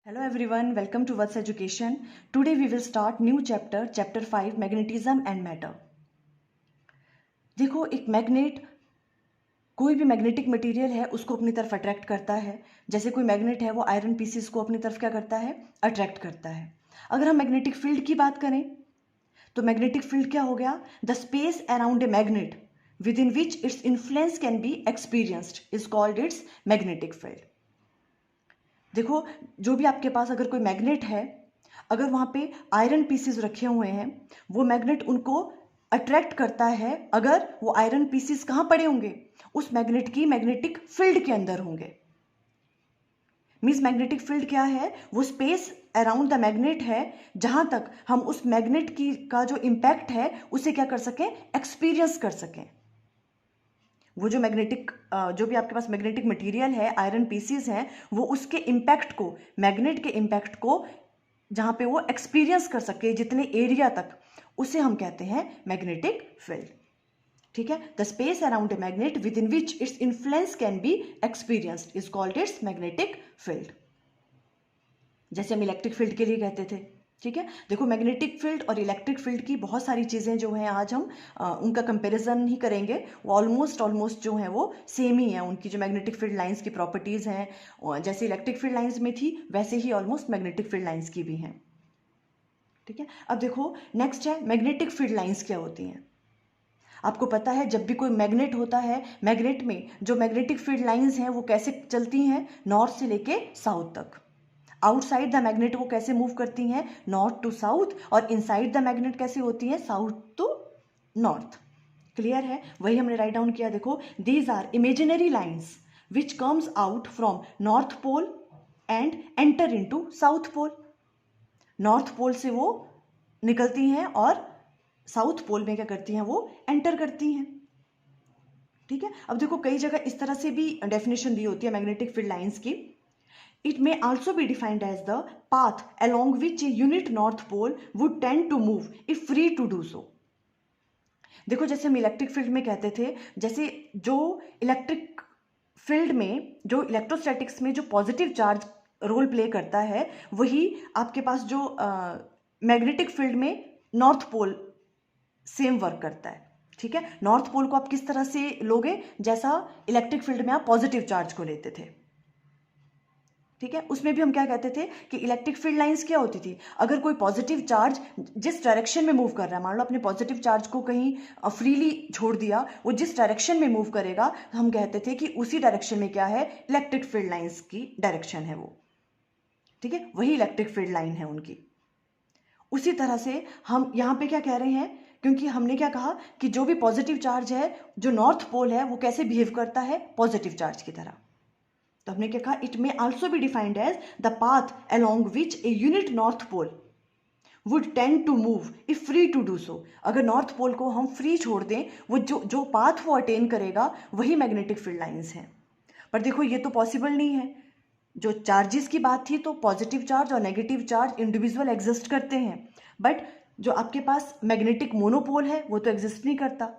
Hello everyone, welcome to What's Education. Today we will start new chapter, chapter 5, Magnetism and Matter. देखो, एक magnet कोई भी magnetic material है उसको अपनी तरफ अट्रैक्ट करता है। जैसे कोई मैग्नेट है वो आयरन पीसीस को अपनी तरफ क्या करता है, अट्रैक्ट करता है। अगर हम मैग्नेटिक फील्ड की बात करें तो मैग्नेटिक फील्ड क्या हो गया, the space around a magnet with in which its influence can be experienced is called its magnetic field. देखो, जो भी आपके पास अगर कोई मैग्नेट है, अगर वहाँ पे आयरन पीसेस रखे हुए हैं, वो मैग्नेट उनको अट्रैक्ट करता है। अगर वो आयरन पीसेस कहाँ पड़े होंगे, उस मैग्नेट की मैग्नेटिक फील्ड के अंदर होंगे। मीन्स मैग्नेटिक फील्ड क्या है, वो स्पेस अराउंड द मैग्नेट है जहाँ तक हम उस मैग्नेट की का जो इम्पैक्ट है उसे क्या कर सकें, एक्सपीरियंस कर सकें। वो जो मैग्नेटिक जो भी आपके पास मैग्नेटिक मटेरियल है, आयरन पीसीज हैं, वो उसके इम्पैक्ट को, मैग्नेट के इम्पैक्ट को जहाँ पे वो एक्सपीरियंस कर सके जितने एरिया तक, उसे हम कहते हैं मैग्नेटिक फील्ड। ठीक है, the space around a magnet with in which its influence can be experienced is called its magnetic field. जैसे हम इलेक्ट्रिक फील्ड के लिए कहते थे। ठीक है, देखो मैग्नेटिक फील्ड और इलेक्ट्रिक फील्ड की बहुत सारी चीज़ें जो हैं आज हम उनका कंपैरिजन ही करेंगे। वो ऑलमोस्ट जो हैं वो सेम ही हैं। उनकी जो मैग्नेटिक फील्ड लाइंस की प्रॉपर्टीज़ हैं, जैसे इलेक्ट्रिक फील्ड लाइंस में थी वैसे ही ऑलमोस्ट मैग्नेटिक फील्ड लाइंस की भी हैं। ठीक है, अब देखो नेक्स्ट है मैग्नेटिक फील्ड लाइंस क्या होती हैं। आपको पता है जब भी कोई मैग्नेट होता है, मैग्नेट में जो मैग्नेटिक फील्ड लाइंस हैं वो कैसे चलती हैं, नॉर्थ से लेके साउथ तक। आउटसाइड द मैग्नेट वो कैसे मूव करती हैं, नॉर्थ टू साउथ, और इनसाइड द मैग्नेट कैसे होती हैं, साउथ टू नॉर्थ। क्लियर है, वही हमने राइट डाउन किया। देखो, these are imaginary lines which comes out from north pole and enter into south pole. North pole से वो निकलती हैं और साउथ पोल में क्या करती हैं, वो एंटर करती हैं। ठीक है, अब देखो कई जगह इस तरह से भी डेफिनेशन दी होती है मैग्नेटिक फील्ड लाइंस की। It may also be defined as the path along which a unit north pole would tend to move if free to do so. देखो, जैसे हम इलेक्ट्रिक फील्ड में कहते थे, जैसे जो इलेक्ट्रिक फील्ड में, जो इलेक्ट्रोस्टैटिक्स में जो पॉजिटिव चार्ज रोल प्ले करता है, वही आपके पास जो मैग्नेटिक फील्ड में नॉर्थ पोल सेम वर्क करता है। ठीक है, नॉर्थ पोल को आप किस तरह से लोगे, जैसा इलेक्ट्रिक फील्ड में आप पॉजिटिव चार्ज को लेते थे। ठीक है, उसमें भी हम क्या कहते थे कि इलेक्ट्रिक फील्ड लाइंस क्या होती थी, अगर कोई पॉजिटिव चार्ज जिस डायरेक्शन में मूव कर रहा है, मान लो अपने पॉजिटिव चार्ज को कहीं फ्रीली छोड़ दिया, वो जिस डायरेक्शन में मूव करेगा तो हम कहते थे कि उसी डायरेक्शन में क्या है, इलेक्ट्रिक फील्ड लाइंस की डायरेक्शन है वो। ठीक है, वही इलेक्ट्रिक फील्ड लाइन है उनकी। उसी तरह से हम यहाँ पे क्या कह रहे हैं, क्योंकि हमने क्या कहा कि जो भी पॉजिटिव चार्ज है, जो नॉर्थ पोल है, वो कैसे बिहेव करता है, पॉजिटिव चार्ज की तरह। तो हमने क्या कहा, it may also be defined as the path along which a unit north pole would tend to move if free to do so. अगर नॉर्थ पोल को हम फ्री छोड़ दें, वो जो पाथ वो अटेन करेगा वही मैग्नेटिक फील्ड लाइंस हैं। पर देखो, ये तो पॉसिबल नहीं है। जो चार्जेस की बात थी तो पॉजिटिव चार्ज और नेगेटिव चार्ज इंडिविजुअल एग्जिस्ट करते हैं, बट जो आपके पास मैग्नेटिक मोनोपोल है वो तो एग्जिस्ट नहीं करता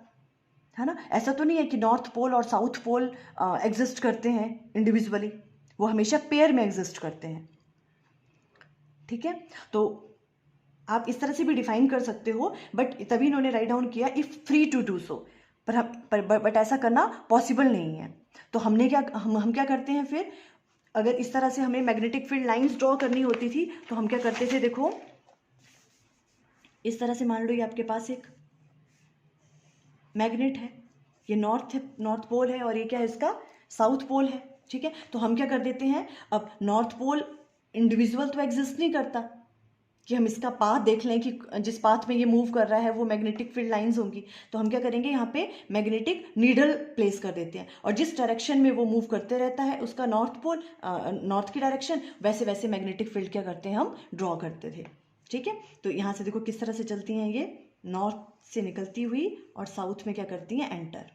है ना। ऐसा तो नहीं है कि नॉर्थ पोल और साउथ पोल एग्जिस्ट करते हैं इंडिविजुअली, वो हमेशा पेयर में एग्जिस्ट करते हैं। ठीक है, तो आप इस तरह से भी डिफाइन कर सकते हो, बट तभी इन्होंने राइट डाउन किया if free to do so. But ऐसा करना पॉसिबल नहीं है। तो हमने क्या हम क्या करते हैं फिर, अगर इस तरह से हमें मैग्नेटिक फील्ड लाइंस ड्रॉ करनी होती थी तो हम क्या करते थे, देखो इस तरह से मान लो ये आपके पास एक मैग्नेट है, ये नॉर्थ पोल है और ये क्या है, इसका साउथ पोल है। ठीक है, तो हम क्या कर देते हैं, अब नॉर्थ पोल इंडिविजुअल तो एग्जिस्ट नहीं करता कि हम इसका पाथ देख लें कि जिस पाथ में ये मूव कर रहा है वो मैग्नेटिक फील्ड लाइंस होंगी। तो हम क्या करेंगे, यहाँ पे मैग्नेटिक नीडल प्लेस कर देते हैं, और जिस डायरेक्शन में वो मूव करते रहता है उसका नॉर्थ पोल, नॉर्थ की डायरेक्शन, वैसे वैसे मैग्नेटिक फील्ड क्या करते हैं, हम ड्रॉ करते थे। ठीक है, तो यहाँ से देखो किस तरह से चलती हैं, ये नॉर्थ से निकलती हुई और साउथ में क्या करती हैं, एंटर।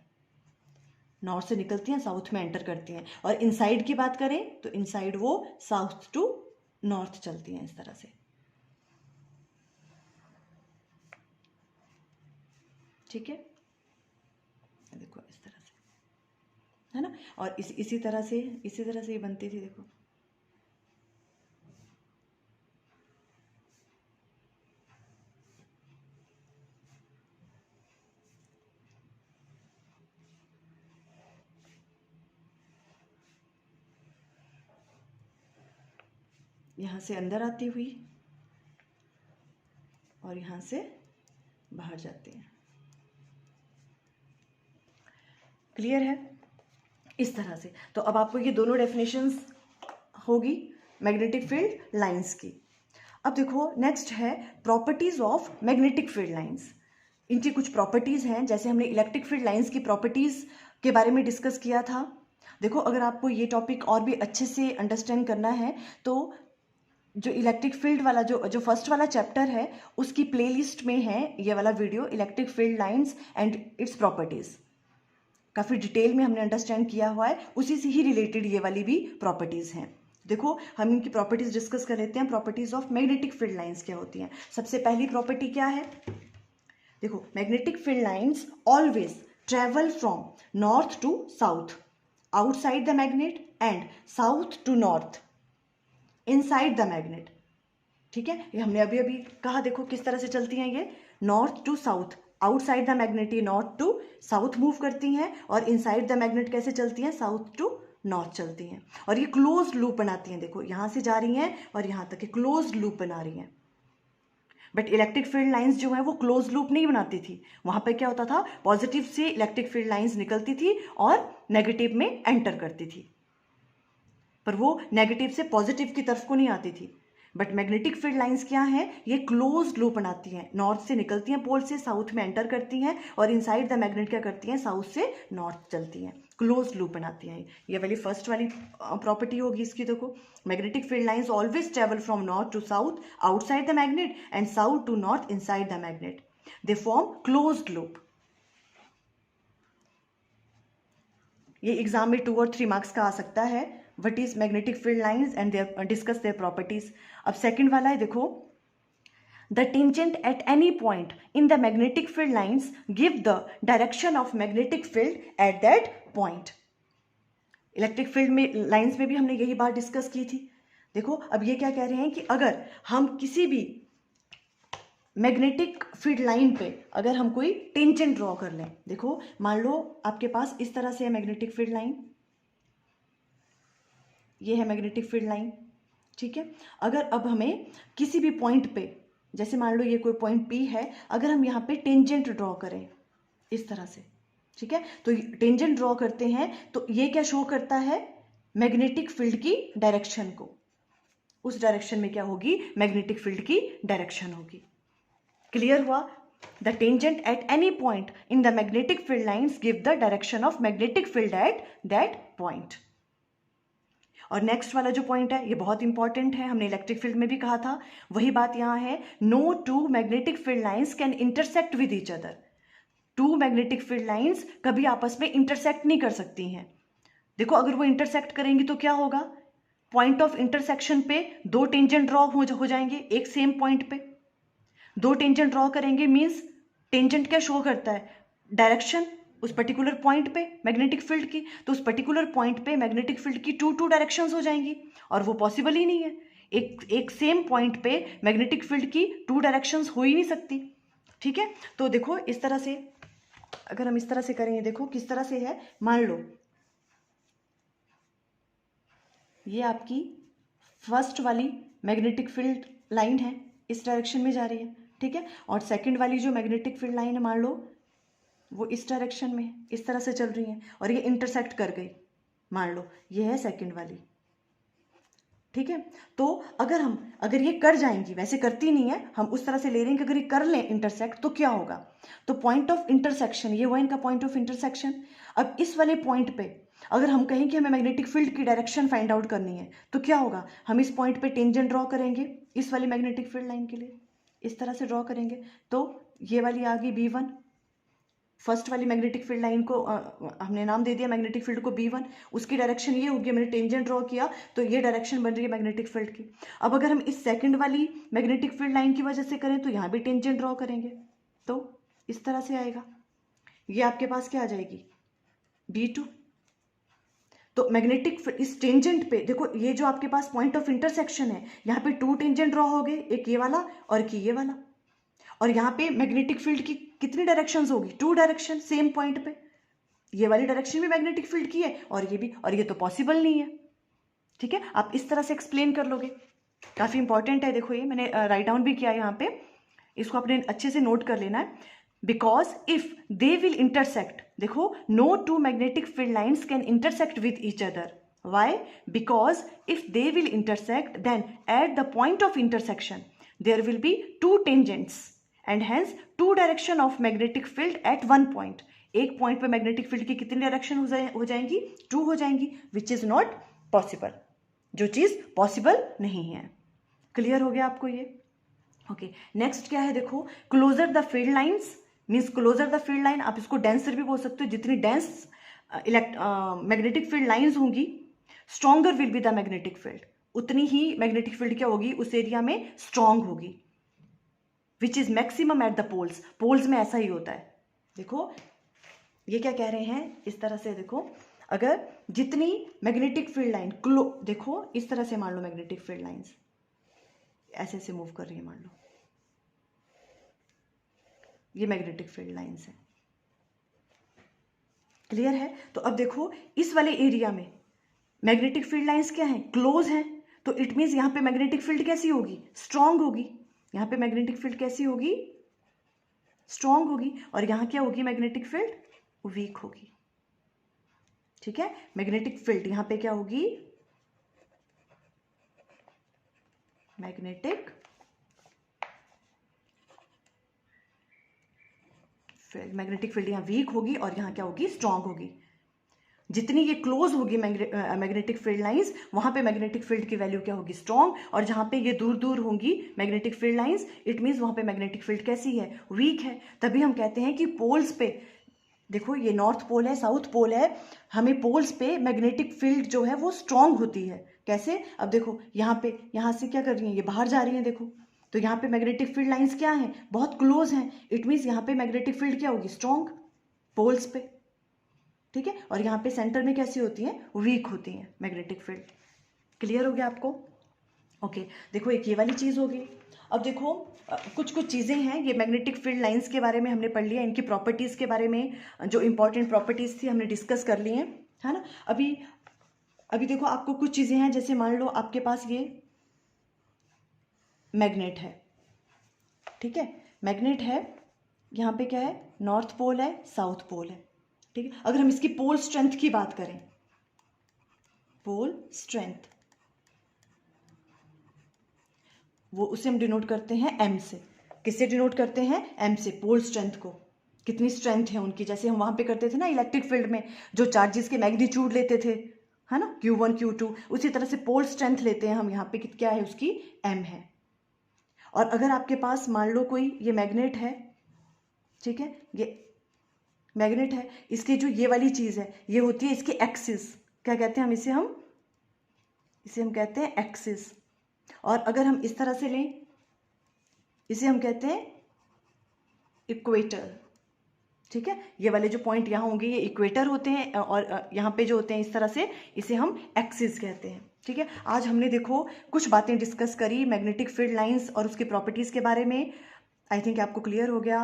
नॉर्थ से निकलती हैं, साउथ में एंटर करती हैं। और इनसाइड की बात करें तो इनसाइड वो साउथ टू नॉर्थ चलती हैं इस तरह से। ठीक है, देखो इस तरह से, है ना। और इसी तरह से ये बनती थी, देखो यहाँ से अंदर आती हुई और यहाँ से बाहर जाती हैं। क्लियर है? इस तरह से। तो अब आपको ये दोनों डेफिनेशंस होगी मैग्नेटिक फील्ड लाइंस की। अब देखो नेक्स्ट है properties of magnetic field lines. इनकी कुछ प्रॉपर्टीज हैं, जैसे हमने इलेक्ट्रिक फील्ड लाइंस की प्रॉपर्टीज के बारे में डिस्कस किया था। देखो अगर आपको ये टॉपिक और भी अच्छे से अंडरस्टैंड करना है तो जो इलेक्ट्रिक फील्ड वाला जो फर्स्ट वाला चैप्टर है उसकी प्लेलिस्ट में है ये वाला video, electric field lines and its properties. काफ़ी डिटेल में हमने अंडरस्टैंड किया हुआ है, उसी से ही रिलेटेड ये वाली भी प्रॉपर्टीज हैं। देखो हम इनकी प्रॉपर्टीज डिस्कस कर लेते हैं। Properties of magnetic field lines क्या होती हैं? सबसे पहली प्रॉपर्टी क्या है? देखो magnetic field lines always travel from north to south, outside the magnet, and south to north inside the magnet. ठीक है, ये हमने अभी अभी कहा। देखो किस तरह से चलती हैं ये, north to south, outside the magnet ये नॉर्थ टू साउथ मूव करती हैं, और इनसाइड द मैग्नेट कैसे चलती हैं, साउथ टू नॉर्थ चलती हैं। और ये क्लोज लूप बनाती हैं। देखो यहाँ से जा रही हैं और यहाँ तक क्लोज लूप बना रही हैं। बट इलेक्ट्रिक फील्ड लाइंस जो है वो क्लोज लूप नहीं बनाती थी। वहां पे क्या होता था, पॉजिटिव से इलेक्ट्रिक फील्ड लाइंस निकलती थी और नेगेटिव में एंटर करती थी, पर वो नेगेटिव से पॉजिटिव की तरफ को नहीं आती थी। बट मैग्नेटिक फील्ड लाइंस क्या है, ये क्लोज लूप बनाती हैं। नॉर्थ से निकलती हैं पोल से, साउथ में एंटर करती हैं, और इनसाइड द मैग्नेट क्या करती हैं, साउथ से नॉर्थ चलती हैं, क्लोज लूप बनाती हैं। ये वाली फर्स्ट वाली प्रॉपर्टी होगी इसकी। देखो magnetic field lines always travel from north to south, outside the magnet, and south to north inside the magnet. They form close loop. ये एग्जाम में 2 और 3 मार्क्स का आ सकता है। What is magnetic field lines and their discuss their properties। अब second वाला है, देखो the tangent at any point in the magnetic field lines give the direction of magnetic field at that point। Electric field में lines में भी हमने यही बात डिस्कस की थी। देखो अब ये क्या कह रहे हैं कि अगर हम किसी भी मैग्नेटिक फील्ड लाइन पे अगर हम कोई टेंजेंट ड्रॉ कर लें, देखो मान लो आपके पास इस तरह से है मैग्नेटिक फील्ड लाइन, ये है मैग्नेटिक फील्ड लाइन। ठीक है, अगर अब हमें किसी भी पॉइंट पे, जैसे मान लो ये कोई पॉइंट P है, अगर हम यहाँ पे टेंजेंट ड्रॉ करें इस तरह से, ठीक है, तो टेंजेंट ड्रॉ करते हैं तो ये क्या शो करता है, मैग्नेटिक फील्ड की डायरेक्शन को। उस डायरेक्शन में क्या होगी, मैग्नेटिक फील्ड की डायरेक्शन होगी। क्लियर हुआ? The tangent at any point in the magnetic field lines give the direction of magnetic field at that point. और नेक्स्ट वाला जो पॉइंट है ये बहुत इंपॉर्टेंट है, हमने इलेक्ट्रिक फील्ड में भी कहा था, वही बात यहाँ है। No two magnetic field lines can intersect with each other. 2 magnetic field lines कभी आपस में इंटरसेक्ट नहीं कर सकती हैं। देखो अगर वो इंटरसेक्ट करेंगी तो क्या होगा, पॉइंट ऑफ इंटरसेक्शन पे 2 टेंजेंट ड्रॉ हो जाएंगे एक सेम पॉइंट पे। 2 टेंजेंट ड्रॉ करेंगे मीन्स टेंजेंट क्या शो करता है, डायरेक्शन उस पर्टिकुलर पॉइंट पे मैग्नेटिक फील्ड की। तो उस पर्टिकुलर पॉइंट पे मैग्नेटिक फील्ड की 2 डायरेक्शंस हो जाएंगी, और वो पॉसिबल ही नहीं है। एक सेम पॉइंट पे मैग्नेटिक फील्ड की 2 डायरेक्शंस हो ही नहीं सकती। ठीक है, तो देखो इस तरह से अगर हम इस तरह से करेंगे, देखो किस तरह से है, मान लो ये आपकी फर्स्ट वाली मैग्नेटिक फील्ड लाइन है, इस डायरेक्शन में जा रही है, ठीक है, और सेकंड वाली जो मैग्नेटिक फील्ड लाइन है मान लो वो इस डायरेक्शन में इस तरह से चल रही हैं, और ये इंटरसेक्ट कर गई, मान लो ये है सेकंड वाली। ठीक है, तो अगर ये कर जाएंगी, वैसे करती नहीं है, हम उस तरह से ले रहे हैं कि अगर ये कर लें इंटरसेक्ट तो क्या होगा, तो पॉइंट ऑफ इंटरसेक्शन ये हुआ इनका पॉइंट ऑफ इंटरसेक्शन। अब इस वाले पॉइंट पे अगर हम कहें कि हमें मैग्नेटिक फील्ड की डायरेक्शन फाइंड आउट करनी है तो क्या होगा, हम इस पॉइंट पे टेंजेंट ड्रॉ करेंगे इस वाली मैग्नेटिक फील्ड लाइन के लिए, इस तरह से ड्रॉ करेंगे, तो ये वाली आ गई B1। फर्स्ट वाली मैग्नेटिक फील्ड लाइन को हमने नाम दे दिया मैग्नेटिक फील्ड को B1, उसकी डायरेक्शन ये होगी, मैंने टेंजेंट ड्रॉ किया तो ये डायरेक्शन बन रही है मैग्नेटिक फील्ड की। अब अगर हम इस सेकंड वाली मैग्नेटिक फील्ड लाइन की वजह से करें तो यहाँ भी टेंजेंट ड्रॉ करेंगे तो इस तरह से आएगा, ये आपके पास क्या आ जाएगी B2। तो मैग्नेटिक इस टेंजेंट पे देखो, ये जो आपके पास पॉइंट ऑफ इंटरसेक्शन है यहाँ पे 2 टेंजेंट ड्रॉ हो गए, एक ये वाला और एक ये वाला, और यहाँ पे मैग्नेटिक फील्ड की कितनी डायरेक्शंस होगी, 2 डायरेक्शन सेम पॉइंट पे, ये वाली डायरेक्शन भी मैग्नेटिक फील्ड की है और ये भी, और ये तो पॉसिबल नहीं है। ठीक है, आप इस तरह से एक्सप्लेन कर लोगे। काफ़ी इंपॉर्टेंट है। देखो ये मैंने राइट डाउन भी किया है यहाँ पे, इसको आपने अच्छे से नोट कर लेना है। Because if they will intersect, देखो no two magnetic field lines can intersect with each other. Why? Because if they will intersect then at the point of intersection there will be two tangents and hence two direction of magnetic field at one point. एक point पे magnetic field की कितनी direction हो जाएंगी? 2 हो जाएंगी, which is not possible, जो चीज पॉसिबल नहीं है। क्लियर हो गया आपको ये? ओके, नेक्स्ट क्या है? देखो closer the field lines means closer the field line, आप इसको डेंसर भी बोल सकते हो। जितनी डेंस मैग्नेटिक फील्ड लाइंस होंगी, stronger will be the magnetic field, उतनी ही मैग्नेटिक फील्ड क्या होगी? उस एरिया में स्ट्रॉन्ग होगी, which is maximum at the poles. Poles में ऐसा ही होता है। देखो ये क्या कह रहे हैं, इस तरह से देखो, अगर जितनी मैग्नेटिक फील्ड लाइन देखो इस तरह से मान लो, मैग्नेटिक फील्ड लाइंस ऐसे से मूव कर रही है, मान लो ये मैग्नेटिक फील्ड लाइंस है। क्लियर है? तो अब देखो इस वाले एरिया में मैग्नेटिक फील्ड लाइंस क्या है? क्लोज हैं, तो इट मीन्स यहां पे मैग्नेटिक फील्ड कैसी होगी? स्ट्रांग होगी। यहां पे मैग्नेटिक फील्ड कैसी होगी? स्ट्रांग होगी। और यहां क्या होगी? मैग्नेटिक फील्ड वीक होगी। ठीक है, मैग्नेटिक फील्ड यहां पे क्या होगी? मैग्नेटिक फील्ड, मैग्नेटिक फील्ड यहां वीक होगी और यहां क्या होगी? स्ट्रांग होगी। जितनी ये क्लोज होगी मैग्नेटिक फील्ड लाइंस, वहां पे मैग्नेटिक फील्ड की वैल्यू क्या होगी? स्ट्रांग। और जहां पे ये दूर दूर होंगी magnetic field lines, it means वहां पे मैग्नेटिक फील्ड कैसी है? वीक है। तभी हम कहते हैं कि पोल्स पे, देखो ये नॉर्थ पोल है, साउथ पोल है, हमें पोल्स पे मैग्नेटिक फील्ड जो है वो स्ट्रांग होती है। कैसे? अब देखो यहाँ पे, यहाँ से क्या कर रही हैं? ये बाहर जा रही हैं, देखो तो यहाँ पे मैग्नेटिक फील्ड लाइंस क्या हैं? बहुत क्लोज हैं। इट मीन्स यहाँ पे मैग्नेटिक फील्ड क्या होगी? स्ट्रांग, पोल्स पे। ठीक है, और यहाँ पे सेंटर में कैसी होती हैं? वीक होती हैं मैग्नेटिक फील्ड। क्लियर हो गया आपको? ओके, देखो एक ये वाली चीज़ होगी। अब देखो कुछ कुछ चीज़ें हैं, ये मैग्नेटिक फील्ड लाइंस के बारे में हमने पढ़ लिया, इनकी प्रॉपर्टीज़ के बारे में जो इंपॉर्टेंट प्रॉपर्टीज़ थी हमने डिस्कस कर ली हैं, है ना। अभी अभी देखो आपको कुछ चीज़ें हैं, जैसे मान लो आपके पास ये मैग्नेट है, ठीक है, मैग्नेट है, यहाँ पे क्या है? नॉर्थ पोल है, साउथ पोल है। ठीक है, अगर हम इसकी पोल स्ट्रेंथ की बात करें, पोल स्ट्रेंथ, वो उसे हम डिनोट करते हैं एम से। किससे डिनोट करते हैं? एम से। पोल स्ट्रेंथ को, कितनी स्ट्रेंथ है उनकी, जैसे हम वहां पे करते थे ना इलेक्ट्रिक फील्ड में, जो चार्जेस के मैग्नीट्यूड लेते थे, है ना, Q1 Q2, उसी तरह से पोल स्ट्रेंथ लेते हैं हम यहाँ पे, क्या है उसकी? एम है। और अगर आपके पास मान लो कोई ये मैग्नेट है, ठीक है, ये मैग्नेट है, इसकी जो ये वाली चीज़ है ये होती है इसकी एक्सिस। क्या कहते हैं हम इसे? इसे हम कहते हैं एक्सिस। और अगर हम इस तरह से लें, इसे हम कहते हैं इक्वेटर। ठीक है, ये वाले जो पॉइंट यहाँ होंगे ये इक्वेटर होते हैं, और यहाँ पे जो होते हैं इस तरह से, इसे हम एक्सिस कहते हैं। ठीक है, आज हमने देखो कुछ बातें डिस्कस करी मैग्नेटिक फील्ड लाइंस और उसकी प्रॉपर्टीज़ के बारे में। आई थिंक आपको क्लियर हो गया।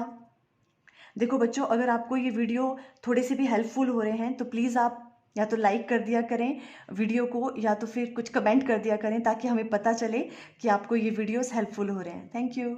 देखो बच्चों, अगर आपको ये वीडियो थोड़े से भी हेल्पफुल हो रहे हैं तो प्लीज़ आप या तो लाइक कर दिया करें वीडियो को, या तो फिर कुछ कमेंट कर दिया करें, ताकि हमें पता चले कि आपको ये वीडियोस हेल्पफुल हो रहे हैं। Thank you.